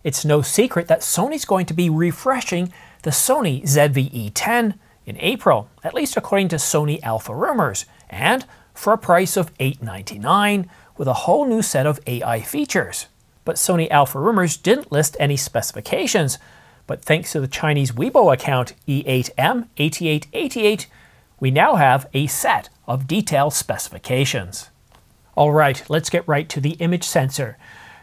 It's no secret that Sony's going to be refreshing the Sony ZV-E10 in April, at least according to Sony Alpha rumors, and for a price of $899 with a whole new set of AI features. But Sony Alpha rumors didn't list any specifications, but thanks to the Chinese Weibo account E8M8888, we now have a set of detailed specifications. Alright, let's get right to the image sensor.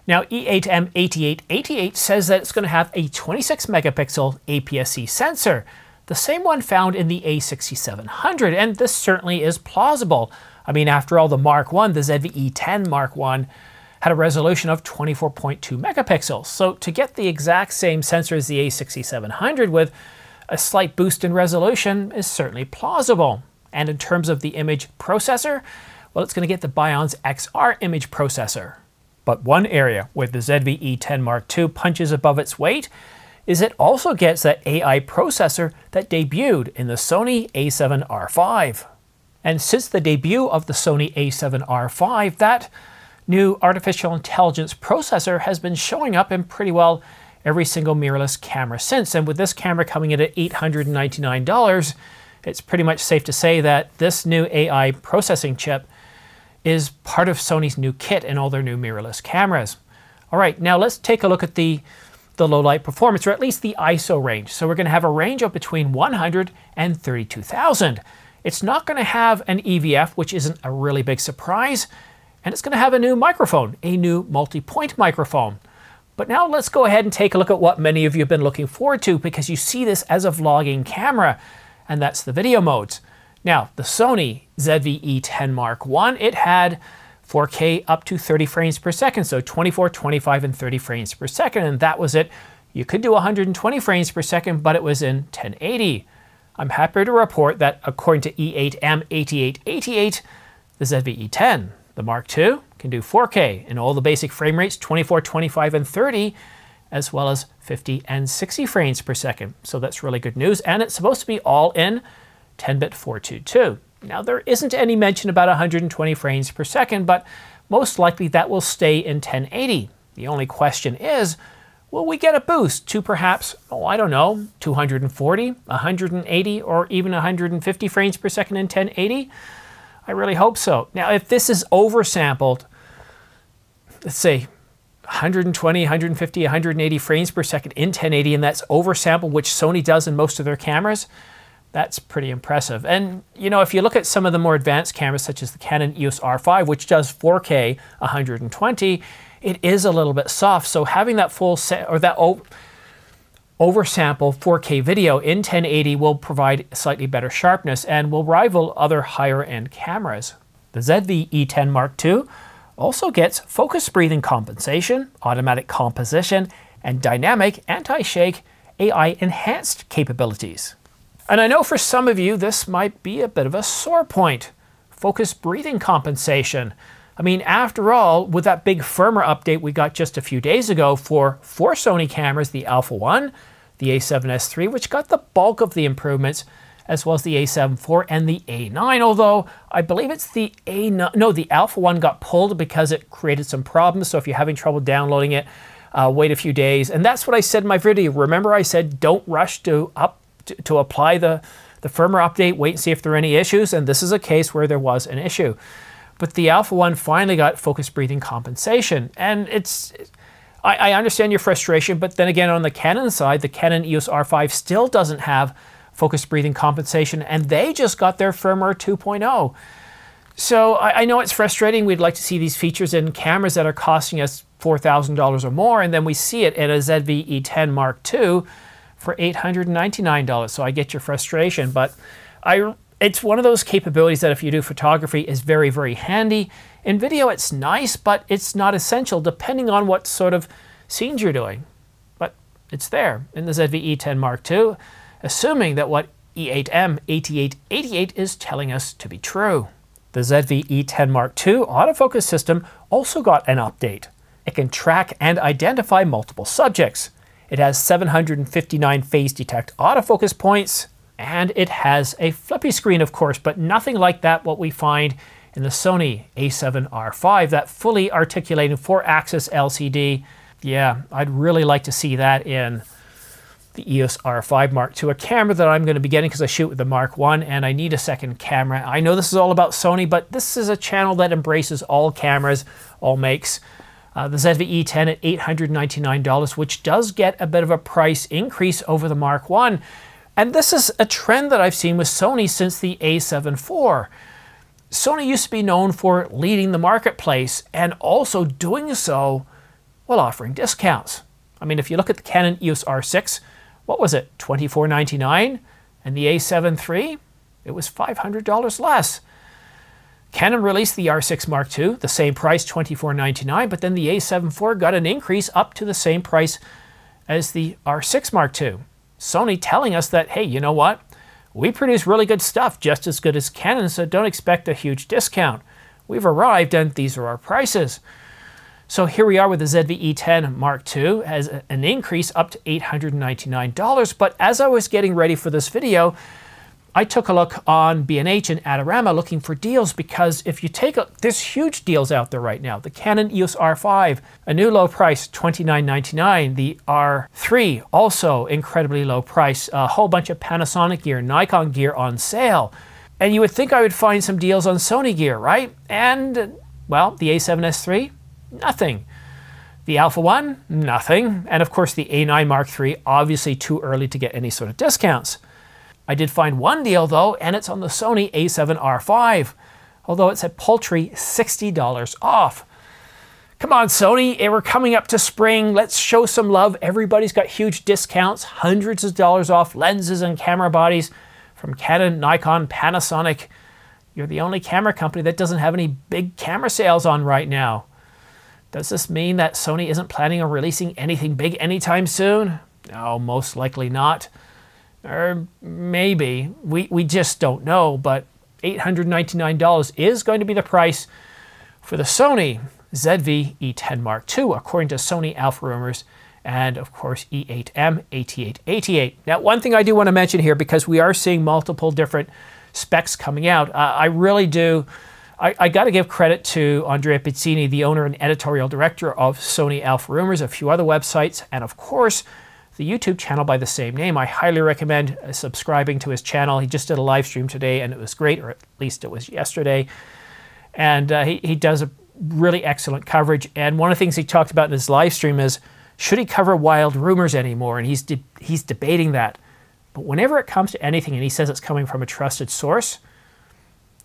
Now E8M8888 says that it's going to have a 26 megapixel APS-C sensor, the same one found in the A6700, and this certainly is plausible. I mean, after all, the Mark I, the ZV-E10 Mark I, had a resolution of 24.2 megapixels. So to get the exact same sensor as the A6700 with a slight boost in resolution is certainly plausible. And in terms of the image processor, well, it's going to get the Bionz XR image processor. But one area where the ZV-E10 Mark II punches above its weight is it also gets that AI processor that debuted in the Sony a7R5. And since the debut of the Sony a7R5, that new artificial intelligence processor has been showing up in pretty well every single mirrorless camera since. And with this camera coming in at $899, it's pretty much safe to say that this new AI processing chip is part of Sony's new kit in all their new mirrorless cameras. All right, now let's take a look at the low light performance, or at least the ISO range. So we're going to have a range of between 100 and 32,000. It's not going to have an EVF, which isn't a really big surprise, and it's going to have a new microphone, a new multi-point microphone. But now let's go ahead and take a look at what many of you have been looking forward to, because you see this as a vlogging camera, and that's the video modes. Now, the Sony ZV-E10 Mark I, it had 4K up to 30 frames per second, so 24, 25, and 30 frames per second, and that was it. You could do 120 frames per second, but it was in 1080. I'm happy to report that according to E8M8888, the ZV-E10, the Mark II, can do 4K in all the basic frame rates, 24, 25, and 30, as well as 50 and 60 frames per second. So that's really good news, and it's supposed to be all in 10-bit 422. Now, there isn't any mention about 120 frames per second, but most likely that will stay in 1080. The only question is, will we get a boost to perhaps, oh, I don't know, 240, 180, or even 150 frames per second in 1080? I really hope so. Now, if this is oversampled, let's say 120, 150, 180 frames per second in 1080, and that's oversampled, which Sony does in most of their cameras, that's pretty impressive. And, you know, if you look at some of the more advanced cameras, such as the Canon EOS R5, which does 4K 120, it is a little bit soft. So having that full set, or that oversample 4K video in 1080 will provide slightly better sharpness and will rival other higher end cameras. The ZV-E10 Mark II also gets focus breathing compensation, automatic composition, and dynamic anti-shake AI enhanced capabilities. And I know for some of you this might be a bit of a sore point. Focus breathing compensation. I mean, after all, with that big firmware update we got just a few days ago for 4 Sony cameras, the Alpha 1, the A7S III, which got the bulk of the improvements, as well as the A7 IV and the A9, although I believe it's the A9, no, the Alpha 1 got pulled because it created some problems, so if you're having trouble downloading it, wait a few days. And that's what I said in my video. Remember I said don't rush to apply the firmware update, wait and see if there are any issues, and this is a case where there was an issue. But the Alpha 1 finally got focus breathing compensation, and I understand your frustration, but then again on the Canon side, the Canon EOS R5 still doesn't have focus breathing compensation, and they just got their firmware 2.0. So I know it's frustrating. We'd like to see these features in cameras that are costing us $4,000 or more, and then we see it in a ZV-E10 Mark II for $899. So I get your frustration, but it's one of those capabilities that if you do photography is very, very handy. In video it's nice, but it's not essential depending on what sort of scenes you're doing. But it's there in the ZV-E10 Mark II, assuming that what E8M8888 is telling us to be true. The ZV-E10 Mark II autofocus system also got an update. It can track and identify multiple subjects. It has 759 phase detect autofocus points, and it has a flippy screen, of course, but nothing like that what we find in the Sony a7R5, that fully articulating 4-axis LCD Yeah, I'd really like to see that in the EOS R5 Mark II, a camera that I'm going to be getting because I shoot with the Mark I and I need a second camera. I know this is all about Sony, but this is a channel that embraces all cameras, all makes. The ZV E10 at $899, which does get a bit of a price increase over the Mark I. And this is a trend that I've seen with Sony since the A7 IV. Sony used to be known for leading the marketplace and also doing so while offering discounts. I mean, if you look at the Canon EOS R6, what was it, $24.99? And the A7 III, it was $500 less. Canon released the R6 Mark II, the same price, $24.99, but then the A7 IV got an increase up to the same price as the R6 Mark II. Sony telling us that, hey, you know what? We produce really good stuff, just as good as Canon, so don't expect a huge discount. We've arrived and these are our prices. So here we are with the ZV E10 Mark II as an increase up to $899. But as I was getting ready for this video, I took a look on B&H and Adorama looking for deals, because if you take a, there's huge deals out there right now. The Canon EOS R5, a new low price, $29.99. The R3, also incredibly low price. A whole bunch of Panasonic gear, Nikon gear on sale. And you would think I would find some deals on Sony gear, right? And, well, the A7S III, nothing. The Alpha 1, nothing. And of course the A9 Mark III, obviously too early to get any sort of discounts. I did find one deal though, and it's on the Sony A7R5, although it's a paltry $60 off. Come on Sony, we're coming up to spring, let's show some love. Everybody's got huge discounts, hundreds of dollars off lenses and camera bodies from Canon, Nikon, Panasonic. You're the only camera company that doesn't have any big camera sales on right now. Does this mean that Sony isn't planning on releasing anything big anytime soon? No, most likely not. Or maybe. We just don't know, but $899 is going to be the price for the Sony ZV E10 Mark II, according to Sony Alpha Rumors, and of course E8M 8888. Now, one thing I do want to mention here, because we are seeing multiple different specs coming out, I really do. I got to give credit to Andrea Pizzini, the owner and editorial director of Sony Alpha Rumors, a few other websites, and of course the YouTube channel by the same name. I highly recommend subscribing to his channel. He just did a live stream today and it was great, or at least it was yesterday. And he does a really excellent coverage. And one of the things he talked about in his live stream is, should he cover wild rumors anymore? And he's debating that. But whenever it comes to anything and he says it's coming from a trusted source,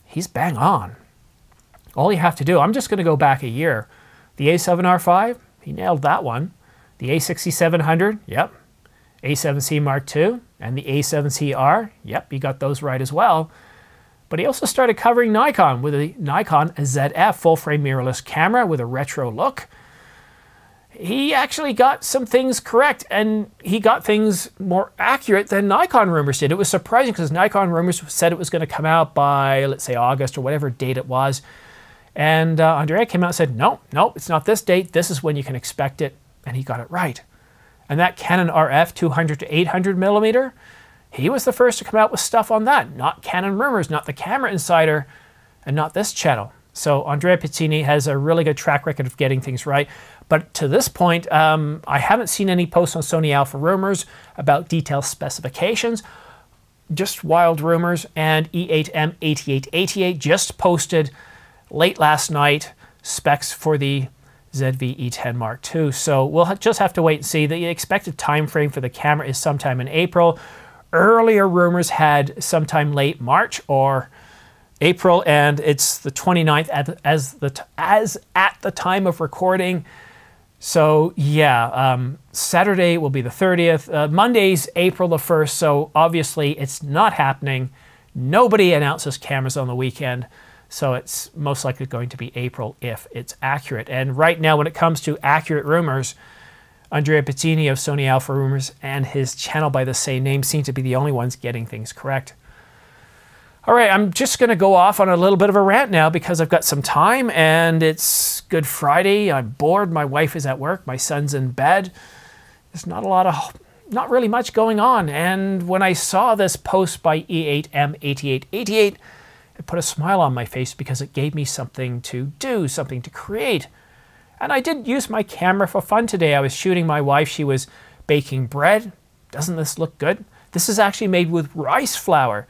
he's bang on. All you have to do, I'm just going to go back a year. The A7R5, he nailed that one. The A6700, yep. A7C Mark II and the A7CR, yep, he got those right as well. But he also started covering Nikon with a Nikon ZF full-frame mirrorless camera with a retro look. He actually got some things correct, and he got things more accurate than Nikon Rumors did. It was surprising because Nikon Rumors said it was going to come out by, let's say, August or whatever date it was. And Andrea came out and said, no, it's not this date. This is when you can expect it. And he got it right. And that Canon RF 200 to 800 millimeter, he was the first to come out with stuff on that. Not Canon Rumors, not the Camera Insider, and not this channel. So Andrea Pizzini has a really good track record of getting things right. But to this point, I haven't seen any posts on Sony Alpha Rumors about detailed specifications. Just wild rumors. And E8M 8888 just posted late last night specs for the ZV E10 Mark II. So we'll just have to wait and see. The expected time frame for the camera is sometime in April. Earlier rumors had sometime late March or April, and it's the 29th as at the time of recording. So yeah, Saturday will be the 30th. Monday's April the 1st, so obviously it's not happening. Nobody announces cameras on the weekend. So it's most likely going to be April if it's accurate. And right now, when it comes to accurate rumors, Andrea Pizzini of Sony Alpha Rumors and his channel by the same name seem to be the only ones getting things correct. All right, I'm just going to go off on a little bit of a rant now because I've got some time and it's Good Friday. I'm bored. My wife is at work. My son's in bed. There's not really much going on. And when I saw this post by E8M 8888, it put a smile on my face because it gave me something to do, something to create. And I did use my camera for fun today. I was shooting my wife. She was baking bread. Doesn't this look good? This is actually made with rice flour.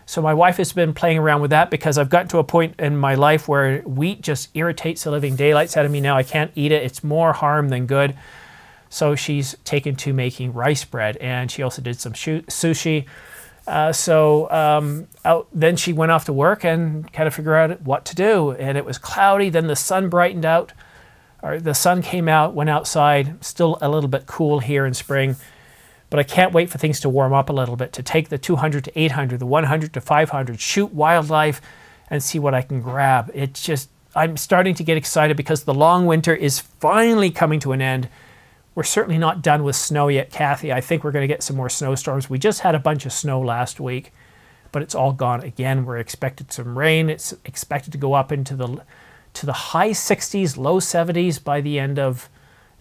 So my wife has been playing around with that because I've gotten to a point in my life where wheat just irritates the living daylights out of me now. I can't eat it. It's more harm than good. So she's taken to making rice bread, and she also did some sushi. Then she went off to work and kind of figured out what to do. And it was cloudy. Then the sun brightened out, or the sun came out, went outside. Still a little bit cool here in spring. But I can't wait for things to warm up a little bit, to take the 200 to 800, the 100 to 500, shoot wildlife, and see what I can grab. It's just, I'm starting to get excited because the long winter is finally coming to an end. We're certainly not done with snow yet, Kathy. I think we're going to get some more snowstorms. We just had a bunch of snow last week, but it's all gone again. We're expected some rain. It's expected to go up into the high 60s, low 70s by the end of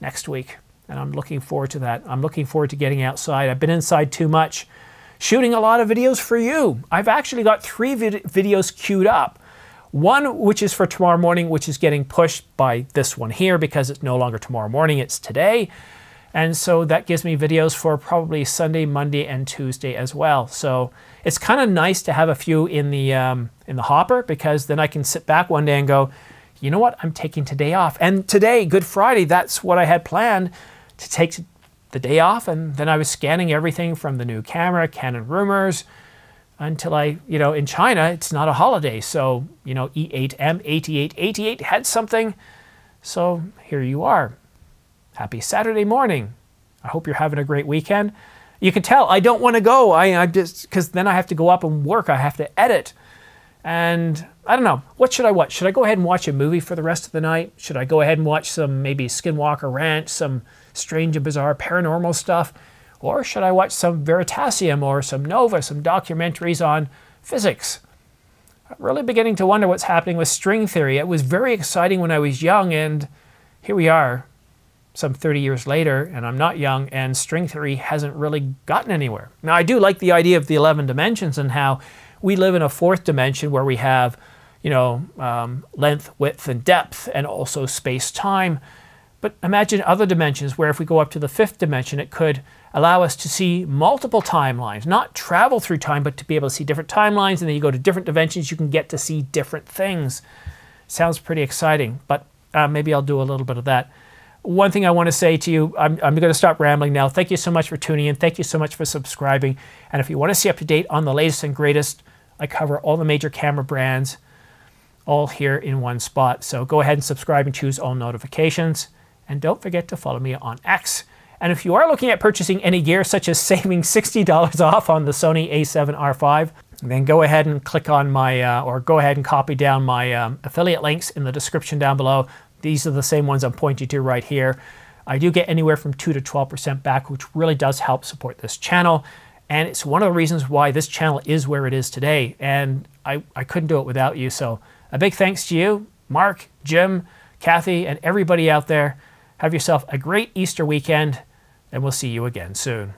next week. And I'm looking forward to that. I'm looking forward to getting outside. I've been inside too much, shooting a lot of videos for you. I've actually got 3 videos queued up. One, which is for tomorrow morning, which is getting pushed by this one here because it's no longer tomorrow morning, it's today. And so that gives me videos for probably Sunday, Monday, and Tuesday as well. So it's kind of nice to have a few in the hopper, because then I can sit back one day and go, you know what, I'm taking today off. And today, Good Friday, that's what I had planned, to take the day off. And then I was scanning everything from the new camera, Canon rumors, until in China, it's not a holiday. So, E10 8888 had something. So here you are. Happy Saturday morning. I hope you're having a great weekend. You can tell I don't want to go. I just, because then I have to go up and work. I have to edit. And I don't know, what should I watch? Should I go ahead and watch a movie for the rest of the night? Should I go ahead and watch some maybe Skinwalker Ranch, some strange and bizarre paranormal stuff? Or should I watch some Veritasium or some Nova, some documentaries on physics? I'm really beginning to wonder what's happening with string theory. It was very exciting when I was young, and here we are some 30 years later, and I'm not young, and string theory hasn't really gotten anywhere. Now, I do like the idea of the 11 dimensions and how we live in a 4th dimension where we have, length, width, and depth, and also space-time. But imagine other dimensions where if we go up to the 5th dimension, it could allow us to see multiple timelines, not travel through time, but to be able to see different timelines. And then you go to different dimensions, you can get to see different things. Sounds pretty exciting, but maybe I'll do a little bit of that. One thing I want to say to you, I'm going to stop rambling now. Thank you so much for tuning in. Thank you so much for subscribing. And if you want to stay up to date on the latest and greatest, I cover all the major camera brands all here in one spot. So go ahead and subscribe and choose all notifications. And don't forget to follow me on X. And if you are looking at purchasing any gear, such as saving $60 off on the Sony a7R5, then go ahead and click on my, or go ahead and copy down my affiliate links in the description down below. These are the same ones I'm pointing to right here. I do get anywhere from 2 to 12% back, which really does help support this channel. And it's one of the reasons why this channel is where it is today. And I couldn't do it without you. So a big thanks to you, Mark, Jim, Kathy, and everybody out there. Have yourself a great Easter weekend, and we'll see you again soon.